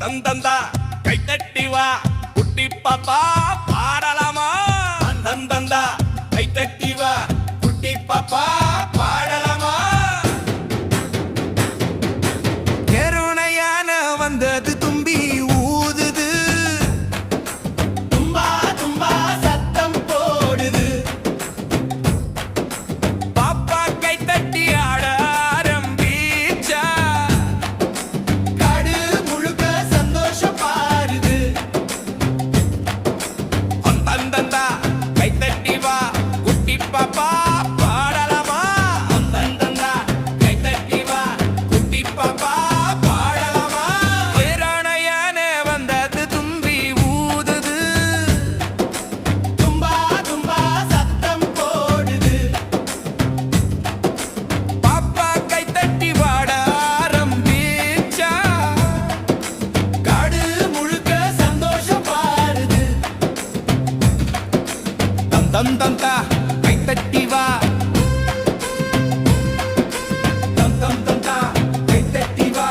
தந்தந்தா கைத்தட்டி வா குட்டி பாப்பா பாடலாமா தந்தந்தா கைத்தட்டி வா குட்டி பாப்பா பாடலாமா கருணையான வந்தது தும்பி ஊதுது தும்பா தும்பா சத்தம் போடுது பாப்பா கைத்தட்டி ஆட ஆரம்பிச்சா காடு முழுக்க சந்தோஷம் பாருது தந்தந்தா கைத்தட்டி வா குட்டி பாப்பா பாடலாமா தந்தந்தா கைத்தட்டி வா குட்டி பாப்பா பாடலாமா பேராணையான வந்தது தும்பி ஊதுது தும்பா தும்பா சத்தம் போடுது பாப்பா கைத்தட்டி வாட ஆரம்பிச்சா காடு முழுக்க சந்தோஷம் பாருது தம் தந்தா கைத்தட்டி வா தம் தந்தா கைத்தட்டி வா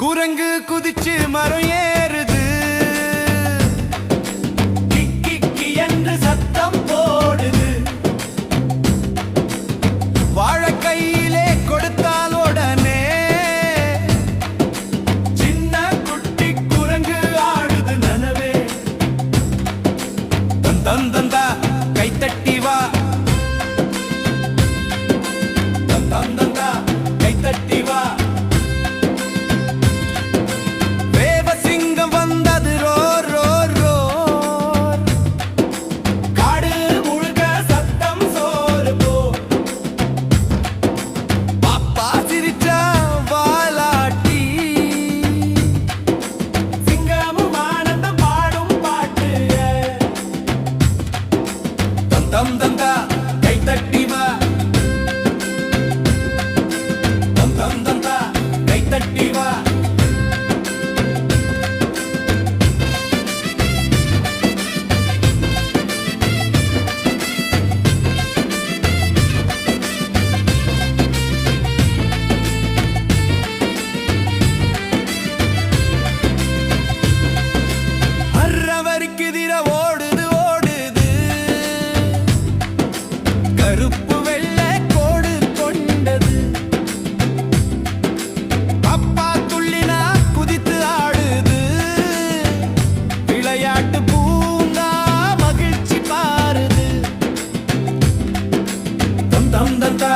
குரங்கு குதிச்சு மரம் ஏறுது கிக்கி என்று சத்தம் போடுது வாழை கையிலே கொடுத்தால் உடனே சின்ன குட்டி குரங்கு ஆடுது நனவே தந்தந்தா கைத்தட்டி வா தந்தந்தா கைத்தட்டி வா வேவசிங்கம் வந்தது ரோர் ரோர் ரோர் காடு முழுக்க சத்தம் சோறு போ பாப்பா சிரிச்சா வாலாட்டி சிங்கமும் ஆனந்தம் பாடும் பாட்டு தந்தம் தந்தா கைத்தட்டி வா தந்தம் தந்தா கைத்தட்டி வா அறவரிக்குதிர ஓடுது ஓடுது கருப்பு வெள்ளை கோடு கொண்டது அப்பா துள்ளினா குதித்து ஆடுது விளையாட்டு பூங்கா மகிழ்ச்சி பாருது தம் தம் தந்தா